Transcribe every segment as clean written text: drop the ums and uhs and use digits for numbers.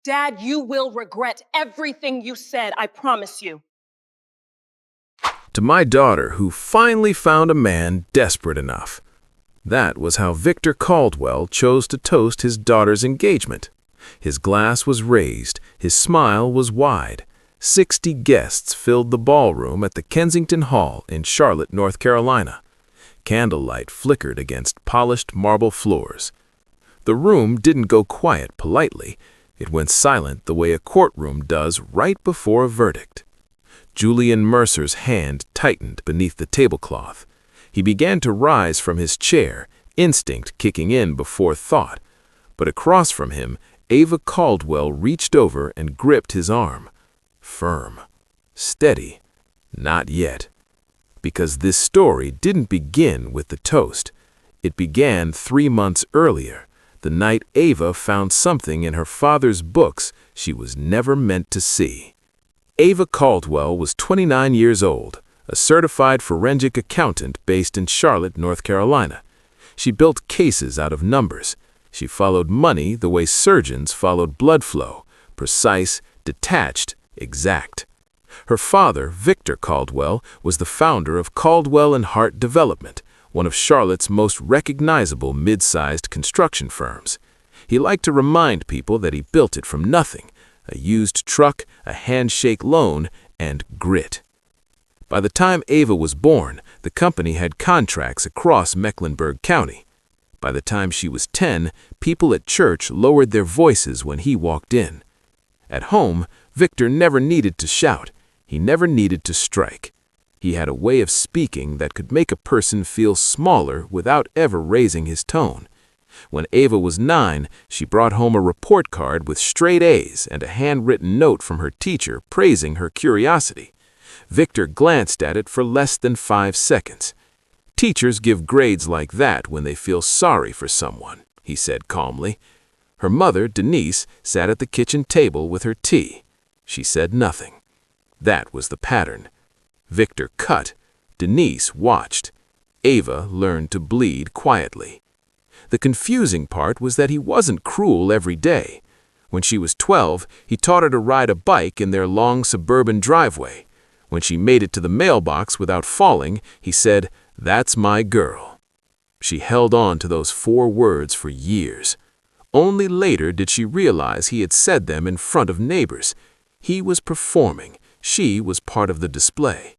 Dad, you will regret everything you said, I promise you. To my daughter, who finally found a man desperate enough. That was how Victor Caldwell chose to toast his daughter's engagement. His glass was raised, his smile was wide. 60 guests filled the ballroom at the Kensington Hall in Charlotte, North Carolina. Candlelight flickered against polished marble floors. The room didn't go quiet politely. It went silent the way a courtroom does right before a verdict. Julian Mercer's hand tightened beneath the tablecloth. He began to rise from his chair, instinct kicking in before thought. But across from him, Ava Caldwell reached over and gripped his arm. Firm. Steady. Not yet. Because this story didn't begin with the toast. It began 3 months earlier, the night Ava found something in her father's books she was never meant to see. Ava Caldwell was 29 years old, a certified forensic accountant based in Charlotte, North Carolina. She built cases out of numbers. She followed money the way surgeons followed blood flow, precise, detached, exact. Her father, Victor Caldwell, was the founder of Caldwell and Hart Development, one of Charlotte's most recognizable mid-sized construction firms. He liked to remind people that he built it from nothing, a used truck, a handshake loan, and grit. By the time Ava was born, the company had contracts across Mecklenburg County. By the time she was 10, people at church lowered their voices when he walked in. At home, Victor never needed to shout. He never needed to strike. He had a way of speaking that could make a person feel smaller without ever raising his tone. When Ava was 9, she brought home a report card with straight A's and a handwritten note from her teacher praising her curiosity. Victor glanced at it for less than 5 seconds. "Teachers give grades like that when they feel sorry for someone," he said calmly. Her mother, Denise, sat at the kitchen table with her tea. She said nothing. That was the pattern. Victor cut. Denise watched. Ava learned to bleed quietly. The confusing part was that he wasn't cruel every day. When she was 12, he taught her to ride a bike in their long suburban driveway. When she made it to the mailbox without falling, he said, "That's my girl." She held on to those 4 words for years. Only later did she realize he had said them in front of neighbors. He was performing. She was part of the display.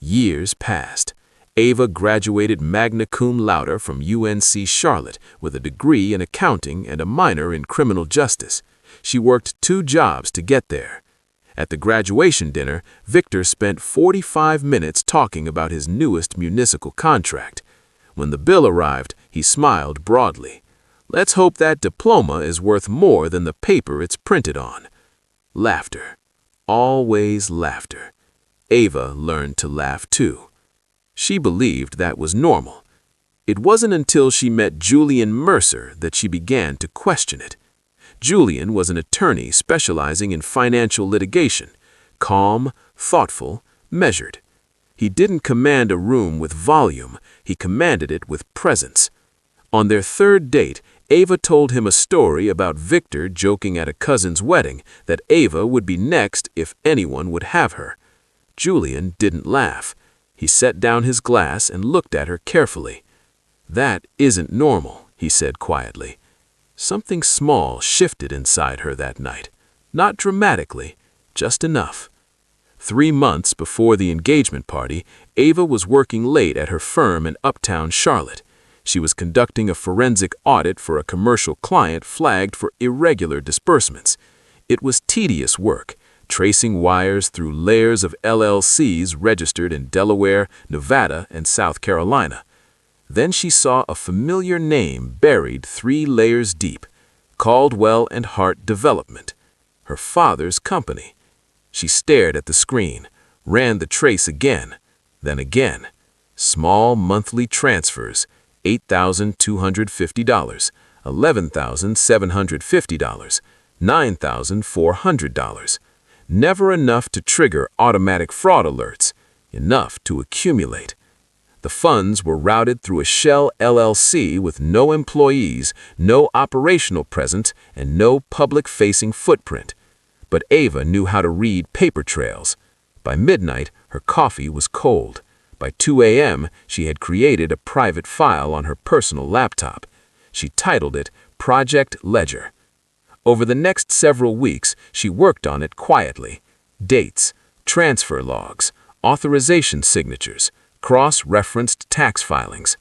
Years passed. Ava graduated magna cum laude from UNC Charlotte with a degree in accounting and a minor in criminal justice. She worked 2 jobs to get there. At the graduation dinner, Victor spent 45 minutes talking about his newest municipal contract. When the bill arrived, he smiled broadly. "Let's hope that diploma is worth more than the paper it's printed on." Laughter. Always laughter. Ava learned to laugh too. She believed that was normal. It wasn't until she met Julian Mercer that she began to question it. Julian was an attorney specializing in financial litigation, calm, thoughtful, measured. He didn't command a room with volume, he commanded it with presence. On their 3rd date, Ava told him a story about Victor joking at a cousin's wedding that Ava would be next if anyone would have her. Julian didn't laugh. He set down his glass and looked at her carefully. "That isn't normal," he said quietly. Something small shifted inside her that night. Not dramatically, just enough. 3 months before the engagement party, Ava was working late at her firm in uptown Charlotte. She was conducting a forensic audit for a commercial client flagged for irregular disbursements. It was tedious work, tracing wires through layers of LLCs registered in Delaware, Nevada, and South Carolina. Then she saw a familiar name buried 3 layers deep, Caldwell and Hart Development, her father's company. She stared at the screen, ran the trace again, then again. Small monthly transfers, $8,250, $11,750, $9,400. Never enough to trigger automatic fraud alerts, enough to accumulate. The The funds were routed through a shell LLC with no employees, no operational presence, and no public-facing footprint. But Ava knew how to read paper trails. By midnight, her coffee was cold. By 2 a.m., she had created a private file on her personal laptop. She titled it Project Ledger. Over the next several weeks, she worked on it quietly. Dates, transfer logs, authorization signatures, cross-referenced tax filings.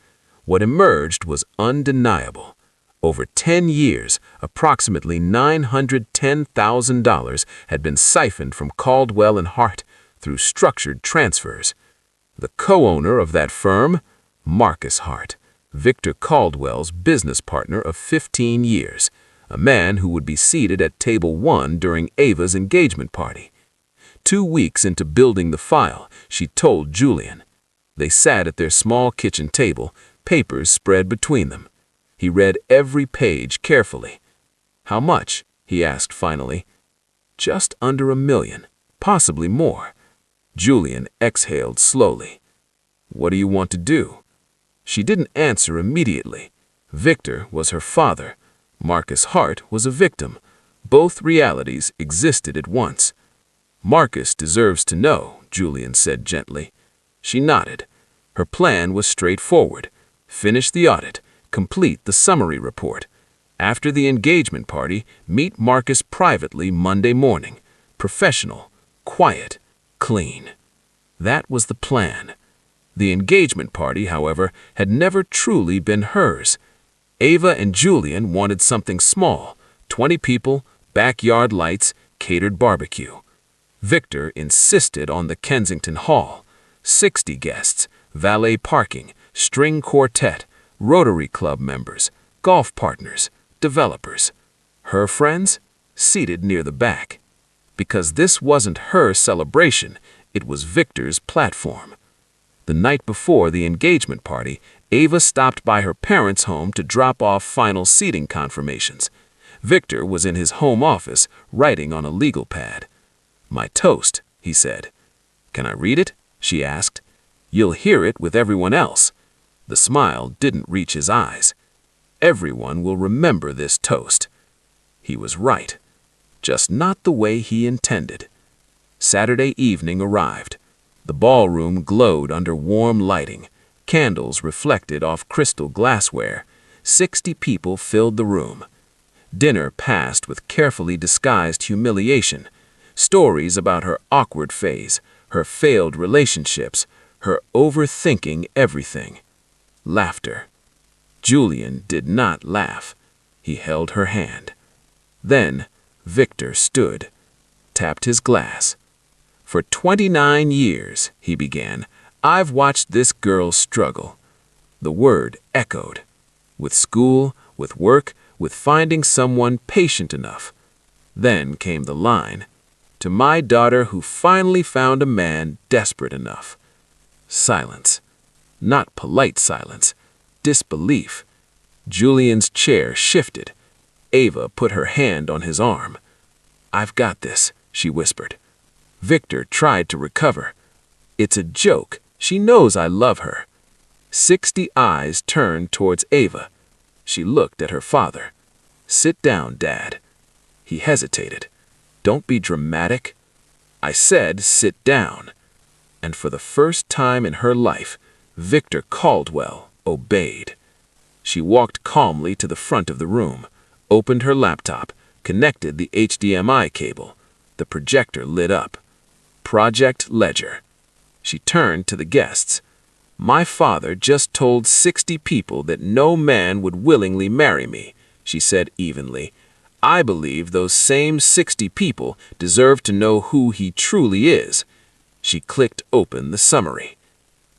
What emerged was undeniable. Over 10 years, approximately $910,000 had been siphoned from Caldwell and Hart through structured transfers. The co-owner of that firm, Marcus Hart, Victor Caldwell's business partner of 15 years, a man who would be seated at table 1 during Ava's engagement party. 2 weeks into building the file, she told Julian. They sat at their small kitchen table, papers spread between them. He read every page carefully. "How much?" he asked finally. "Just under $1 million, possibly more." Julian exhaled slowly. "What do you want to do?" She didn't answer immediately. Victor was her father. Marcus Hart was a victim. Both realities existed at once. "Marcus deserves to know," Julian said gently. She nodded. Her plan was straightforward. Finish the audit. Complete the summary report. After the engagement party, meet Marcus privately Monday morning. Professional, quiet, clean. That was the plan. The engagement party, however, had never truly been hers. Ava and Julian wanted something small, 20 people, backyard lights, catered barbecue. Victor insisted on the Kensington Hall, 60 guests, valet parking, string quartet, Rotary Club members, golf partners, developers. Her friends? Seated near the back. Because this wasn't her celebration, it was Victor's platform. The night before the engagement party, Ava stopped by her parents' home to drop off final seating confirmations. Victor was in his home office, writing on a legal pad. "My toast," he said. "Can I read it?" she asked. "You'll hear it with everyone else." The smile didn't reach his eyes. "Everyone will remember this toast." He was right, just not the way he intended. Saturday evening arrived. The ballroom glowed under warm lighting. Candles reflected off crystal glassware. 60 people filled the room. Dinner passed with carefully disguised humiliation. Stories about her awkward phase, her failed relationships, her overthinking everything. Laughter. Julian did not laugh. He held her hand. Then Victor stood, tapped his glass. "For 29 years," he began, "I've watched this girl struggle." The word echoed. With school, with work, with finding someone patient enough. Then came the line, "To my daughter who finally found a man desperate enough." Silence. Not polite silence. Disbelief. Julian's chair shifted. Ava put her hand on his arm. "I've got this," she whispered. Victor tried to recover. "It's a joke. She knows I love her." 60 eyes turned towards Ava. She looked at her father. "Sit down, Dad." He hesitated. "Don't be dramatic." "I said sit down." And for the first time in her life, Victor Caldwell obeyed. She walked calmly to the front of the room, opened her laptop, connected the HDMI cable. The projector lit up. Project Ledger. She turned to the guests. "My father just told 60 people that no man would willingly marry me," she said evenly. "I believe those same 60 people deserve to know who he truly is." She clicked open the summary.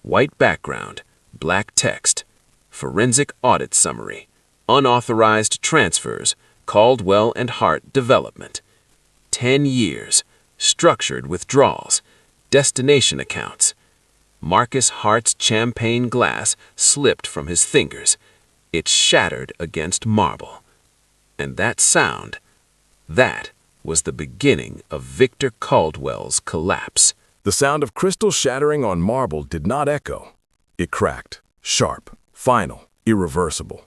White background, black text. Forensic audit summary. Unauthorized transfers. Caldwell and Hart development. 10 years. Structured withdrawals. Destination accounts. Marcus Hart's champagne glass slipped from his fingers. It shattered against marble. And that sound, that was the beginning of Victor Caldwell's collapse. The sound of crystal shattering on marble did not echo. It cracked. Sharp. Final. Irreversible.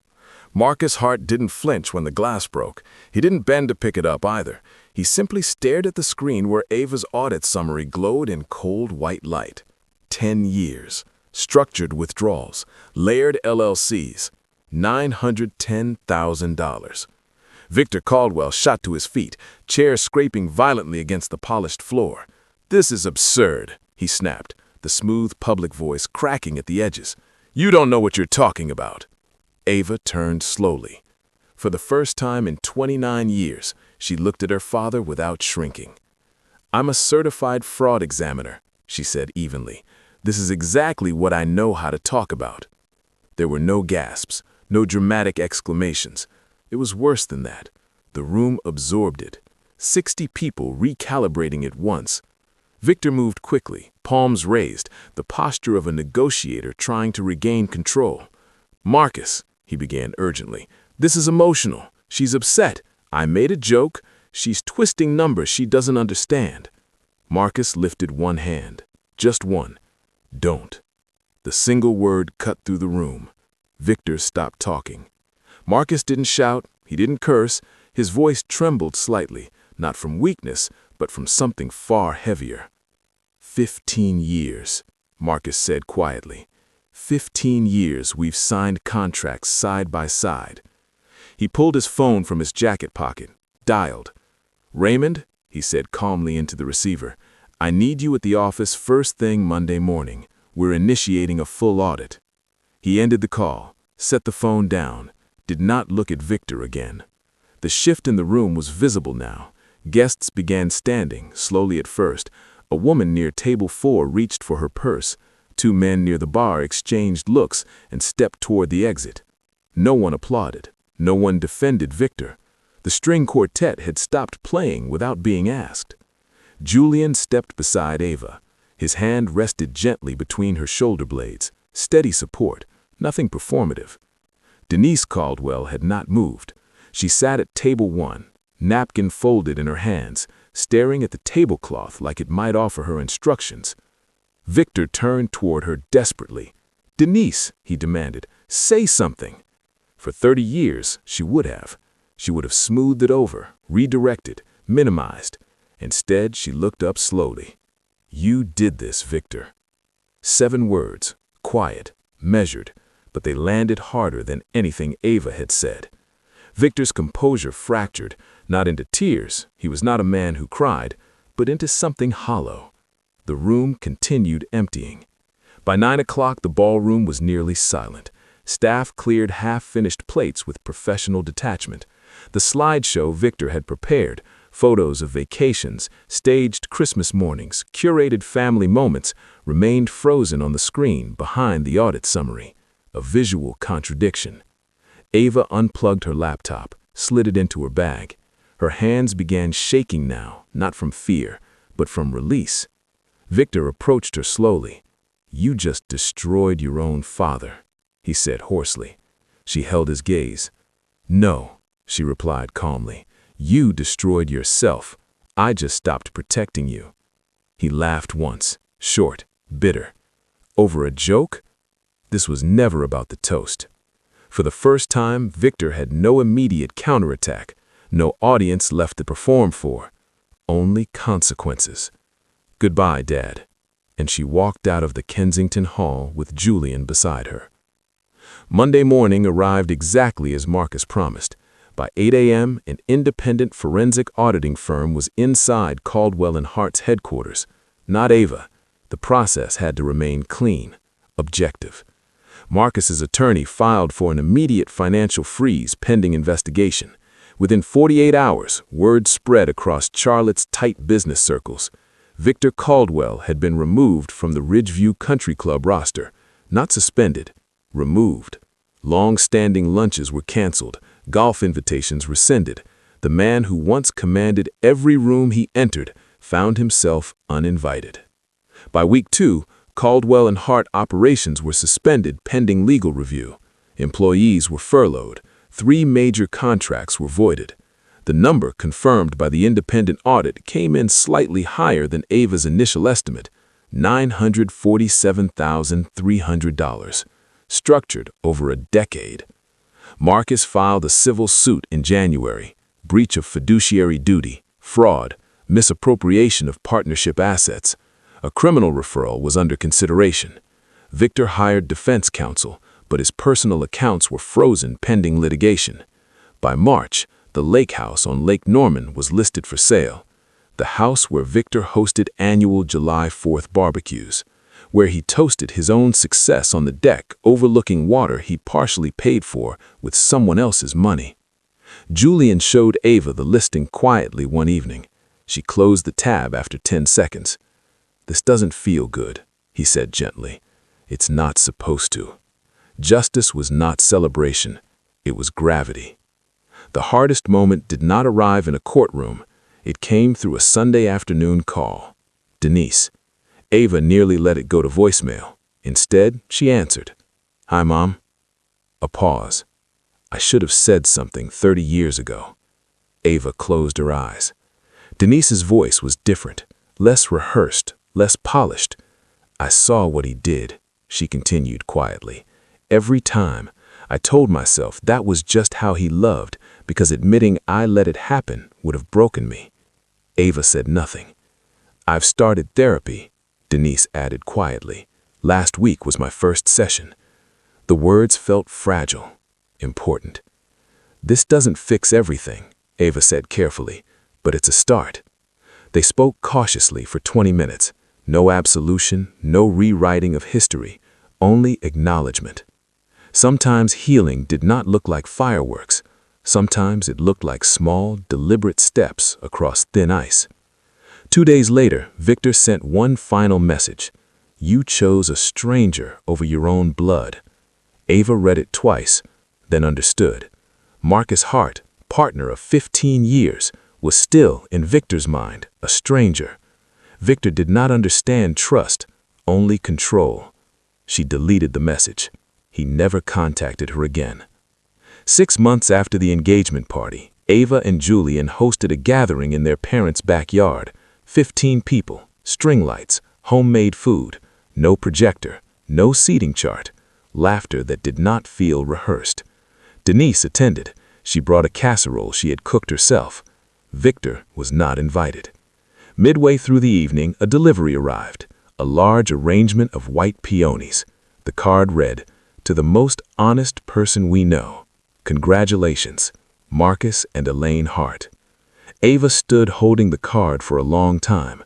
Marcus Hart didn't flinch when the glass broke. He didn't bend to pick it up either. He simply stared at the screen where Ava's audit summary glowed in cold white light. 10 years. Structured withdrawals. Layered LLCs. $910,000. Victor Caldwell shot to his feet, chair scraping violently against the polished floor. "This is absurd," he snapped, the smooth public voice cracking at the edges. "You don't know what you're talking about." Ava turned slowly. For the first time in 29 years, she looked at her father without shrinking. "I'm a certified fraud examiner," she said evenly. "This is exactly what I know how to talk about." There were no gasps, no dramatic exclamations. It was worse than that. The room absorbed it. 60 people recalibrating at once. Victor moved quickly, palms raised, the posture of a negotiator trying to regain control. "Marcus," he began urgently, "this is emotional. She's upset. I made a joke. She's twisting numbers she doesn't understand." Marcus lifted one hand. Just one. "Don't." The single word cut through the room. Victor stopped talking. Marcus didn't shout, he didn't curse. His voice trembled slightly, not from weakness, but from something far heavier. 15 years, Marcus said quietly. 15 years we've signed contracts side by side. He pulled his phone from his jacket pocket, dialed. "Raymond," he said calmly into the receiver, "I need you at the office first thing Monday morning. We're initiating a full audit." He ended the call, set the phone down, did not look at Victor again. The shift in the room was visible now. Guests began standing, slowly at first. A woman near table 4 reached for her purse. 2 men near the bar exchanged looks and stepped toward the exit. No one applauded. No one defended Victor. The string quartet had stopped playing without being asked. Julian stepped beside Ava. His hand rested gently between her shoulder blades. Steady support, nothing performative. Denise Caldwell had not moved. She sat at table 1, napkin folded in her hands, staring at the tablecloth like it might offer her instructions. Victor turned toward her desperately. "Denise," he demanded, "say something." For 30 years, she would have. She would have smoothed it over, redirected, minimized. Instead, she looked up slowly. "You did this, Victor." 7 words, quiet, measured, but they landed harder than anything Ava had said. Victor's composure fractured, not into tears, he was not a man who cried, but into something hollow. The room continued emptying. By 9 o'clock, the ballroom was nearly silent. Staff cleared half-finished plates with professional detachment. The slideshow Victor had prepared, photos of vacations, staged Christmas mornings, curated family moments, remained frozen on the screen behind the audit summary. A visual contradiction. Ava unplugged her laptop, slid it into her bag. Her hands began shaking now, not from fear, but from release. Victor approached her slowly. "You just destroyed your own father," he said hoarsely. She held his gaze. "No," she replied calmly. "You destroyed yourself. I just stopped protecting you." He laughed once, short, bitter. Over a joke? This was never about the toast. For the first time, Victor had no immediate counterattack, no audience left to perform for, only consequences. "Goodbye, Dad." And she walked out of the Kensington Hall with Julian beside her. Monday morning arrived exactly as Marcus promised. By 8 a.m., an independent forensic auditing firm was inside Caldwell and Hart's headquarters. Not Ava. The process had to remain clean, objective. Marcus's attorney filed for an immediate financial freeze pending investigation. Within 48 hours, word spread across Charlotte's tight business circles. Victor Caldwell had been removed from the Ridgeview Country Club roster. Not suspended, removed. Long-standing lunches were canceled, golf invitations rescinded. The man who once commanded every room he entered found himself uninvited. By week 2, Caldwell and Hart operations were suspended pending legal review. Employees were furloughed. 3 major contracts were voided. The number confirmed by the independent audit came in slightly higher than Ava's initial estimate. $947,300, structured over a decade. Marcus filed a civil suit in January, breach of fiduciary duty, fraud, misappropriation of partnership assets. A criminal referral was under consideration. Victor hired defense counsel, but his personal accounts were frozen pending litigation. By March, the lake house on Lake Norman was listed for sale, the house where Victor hosted annual July 4th barbecues, where he toasted his own success on the deck overlooking water he partially paid for with someone else's money. Julian showed Ava the listing quietly one evening. She closed the tab after 10 seconds. "This doesn't feel good," he said gently. "It's not supposed to." Justice was not celebration, it was gravity. The hardest moment did not arrive in a courtroom. It came through a Sunday afternoon call. Denise. Ava nearly let it go to voicemail. Instead, she answered. "Hi, Mom." A pause. "I should have said something 30 years ago." Ava closed her eyes. Denise's voice was different, less rehearsed, less polished. "I saw what he did," she continued quietly. "Every time, I told myself that was just how he loved, because admitting I let it happen would have broken me." Ava said nothing. "I've started therapy," Denise added quietly. "Last week was my first session." The words felt fragile, important. "This doesn't fix everything," Ava said carefully, "but it's a start." They spoke cautiously for 20 minutes. No absolution, no rewriting of history, only acknowledgement. Sometimes healing did not look like fireworks. Sometimes it looked like small, deliberate steps across thin ice. 2 days later, Victor sent one final message. "You chose a stranger over your own blood." Ava read it twice, then understood. Marcus Hart, partner of 15 years, was still, in Victor's mind, a stranger. Victor did not understand trust, only control. She deleted the message. He never contacted her again. 6 months after the engagement party, Ava and Julian hosted a gathering in their parents' backyard. 15 people, string lights, homemade food, no projector, no seating chart, laughter that did not feel rehearsed. Denise attended. She brought a casserole she had cooked herself. Victor was not invited. Midway through the evening, a delivery arrived, a large arrangement of white peonies. The card read, "To the most honest person we know. Congratulations, Marcus and Elaine Hart." Ava stood holding the card for a long time.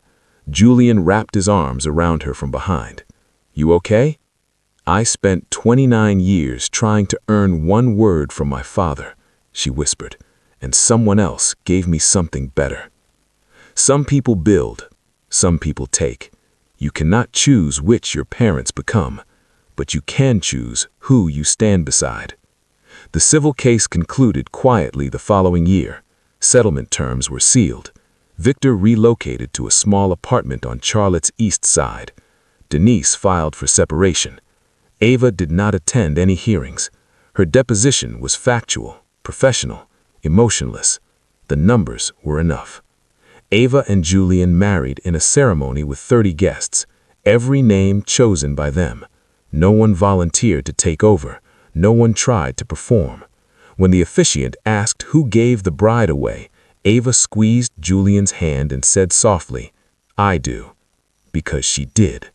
Julian wrapped his arms around her from behind. "You okay?" "I spent 29 years trying to earn one word from my father," she whispered, "and someone else gave me something better." Some people build, some people take. You cannot choose which your parents become, but you can choose who you stand beside. The civil case concluded quietly the following year. Settlement terms were sealed. Victor relocated to a small apartment on Charlotte's east side. Denise filed for separation. Ava did not attend any hearings. Her deposition was factual, professional, emotionless. The numbers were enough. Ava and Julian married in a ceremony with 30 guests, every name chosen by them. No one volunteered to take over. No one tried to perform. When the officiant asked who gave the bride away, Ava squeezed Julian's hand and said softly, "I do," because she did.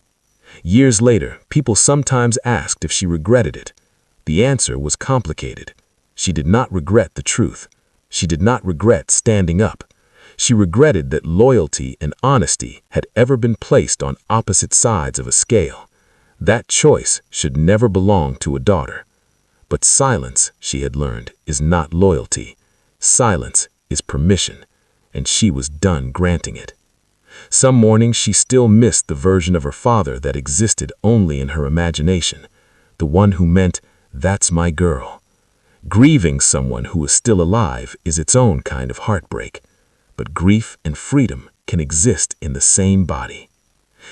Years later, people sometimes asked if she regretted it. The answer was complicated. She did not regret the truth. She did not regret standing up. She regretted that loyalty and honesty had ever been placed on opposite sides of a scale. That choice should never belong to a daughter. But silence, she had learned, is not loyalty. Silence is permission, and she was done granting it. Some mornings she still missed the version of her father that existed only in her imagination, the one who meant, "That's my girl." Grieving someone who is still alive is its own kind of heartbreak, but grief and freedom can exist in the same body.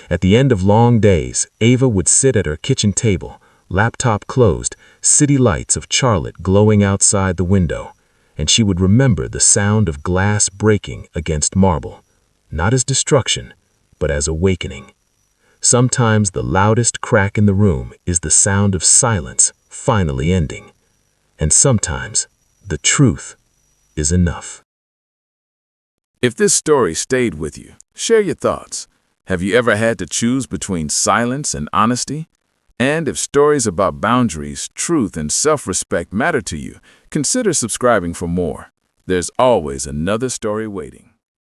At the end of long days, Ava would sit at her kitchen table, laptop closed, city lights of Charlotte glowing outside the window, and she would remember the sound of glass breaking against marble, not as destruction, but as awakening. Sometimes the loudest crack in the room is the sound of silence finally ending. And sometimes the truth is enough. If this story stayed with you, share your thoughts. Have you ever had to choose between silence and honesty? And if stories about boundaries, truth, and self-respect matter to you, consider subscribing for more. There's always another story waiting.